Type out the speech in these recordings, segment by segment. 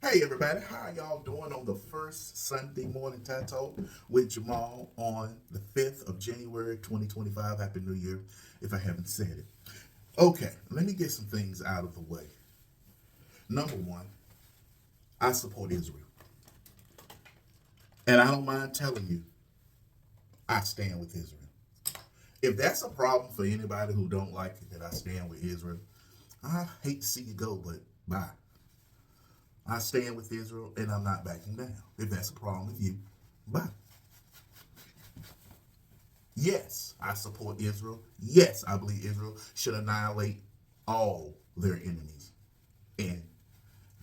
Hey everybody, how y'all doing on the first Sunday morning Tat Talk with Jamal on the 5th of January 2025? Happy New Year, if I haven't said it. Okay, let me get some things out of the way. Number one, I support Israel. And I don't mind telling you, I stand with Israel. If that's a problem for anybody who don't like it that I stand with Israel, I hate to see you go, but bye. I stand with Israel and I'm not backing down. If that's a problem with you, bye. Yes, I support Israel. Yes, I believe Israel should annihilate all their enemies in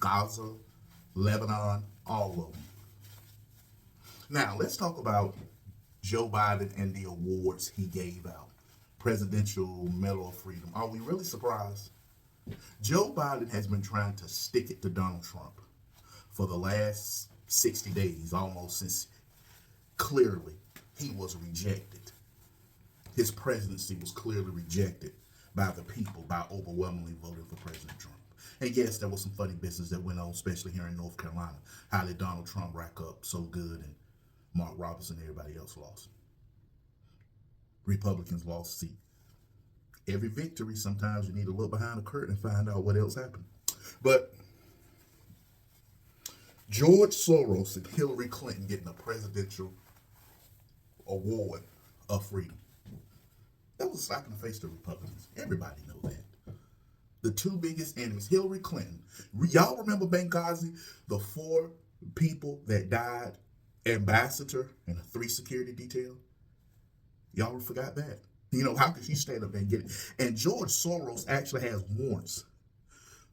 Gaza, Lebanon, all of them. Now, let's talk about Joe Biden and the awards he gave out. Presidential Medal of Freedom. Are we really surprised? Joe Biden has been trying to stick it to Donald Trump for the last 60 days, almost since clearly he was rejected. His presidency was clearly rejected by the people by overwhelmingly voting for President Trump. And yes, there was some funny business that went on, especially here in North Carolina. How did Donald Trump rack up so good and Mark Robertson and everybody else lost? Republicans lost seat. Every victory, sometimes you need to look behind the curtain and find out what else happened. But George Soros and Hillary Clinton getting a presidential award of freedom. That was a slap in the face to Republicans. Everybody know that. The two biggest enemies, Hillary Clinton. Y'all remember Benghazi? The four people that died, ambassador and a 3 security detail? Y'all forgot that? You know, how could she stand up there and get it? And George Soros actually has warrants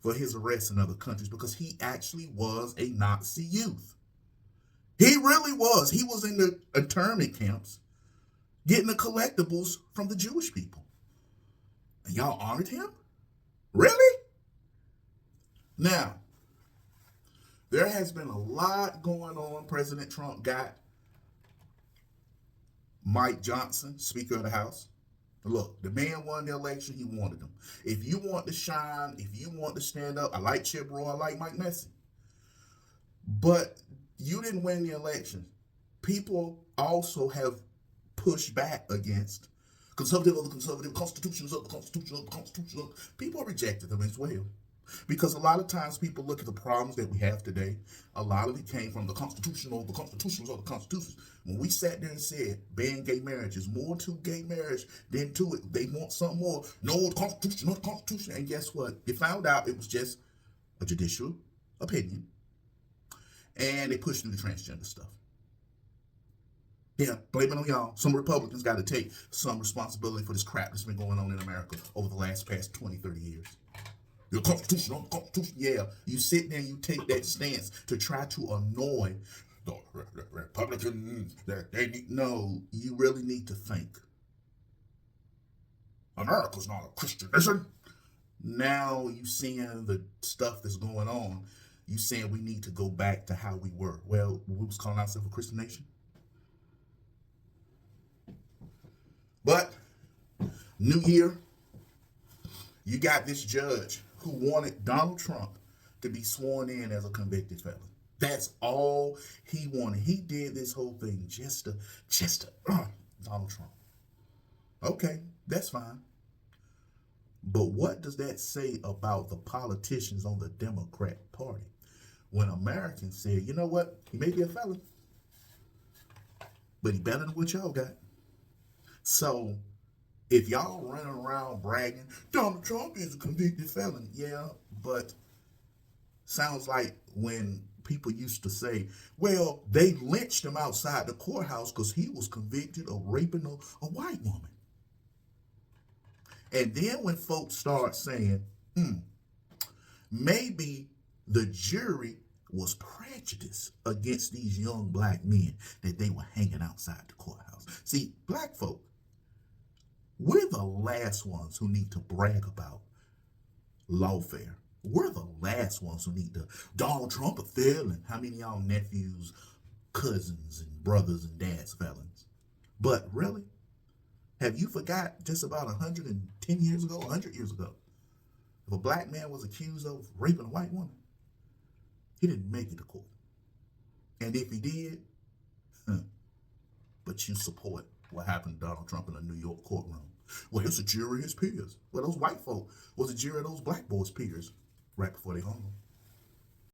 for his arrest in other countries because he actually was a Nazi youth. He really was. He was in the internment camps getting the collectibles from the Jewish people. And y'all honored him? Really? Now, there has been a lot going on. President Trump got Mike Johnson, Speaker of the House. Look, the man won the election. He wanted them. If you want to shine, if you want to stand up, I like Chip Roy, I like Mike Messi. But you didn't win the election. People also have pushed back against conservative of the conservative, constitutions of the constitution of the constitution. People rejected them as well. Because a lot of times people look at the problems that we have today. A lot of it came from the constitutional, the constitutions of the constitutions. When we sat there and said ban gay marriage, is more to gay marriage than to it. They want something more. No, the constitution, no, the constitution. And guess what? They found out it was just a judicial opinion. And they pushed through the transgender stuff. Yeah, blame it on y'all. Some Republicans got to take some responsibility for this crap that's been going on in America over the past 20, 30 years. The Constitution, the Constitution. Yeah, you sit there and you take that stance to try to annoy the Republicans. No, you really need to think. America's not a Christian nation. Now you seeing the stuff that's going on. You saying we need to go back to how we were. Well, we was calling ourselves a Christian nation. But New Year, you got this judge who wanted Donald Trump to be sworn in as a convicted felon. That's all he wanted. He did this whole thing just to Donald Trump. Okay, that's fine. But what does that say about the politicians on the Democrat Party? When Americans say, you know what, he may be a felon, but he better than what y'all got. So if y'all running around bragging, Donald Trump is a convicted felon, yeah, but sounds like when people used to say, well, they lynched him outside the courthouse because he was convicted of raping a white woman. And then when folks start saying, maybe the jury was prejudiced against these young black men that they were hanging outside the courthouse. See, black folk, we're the last ones who need to brag about lawfare. We're the last ones who need to, Donald Trump a felon. How many of y'all nephews, cousins, and brothers and dads felons? But really, have you forgot just about 110 years ago, 100 years ago, if a black man was accused of raping a white woman? He didn't make it to court. And if he did, but you support what happened to Donald Trump in a New York courtroom. Well, it's a jury of his peers. Well, those white folk was a jury of those black boys' peers right before they hung him.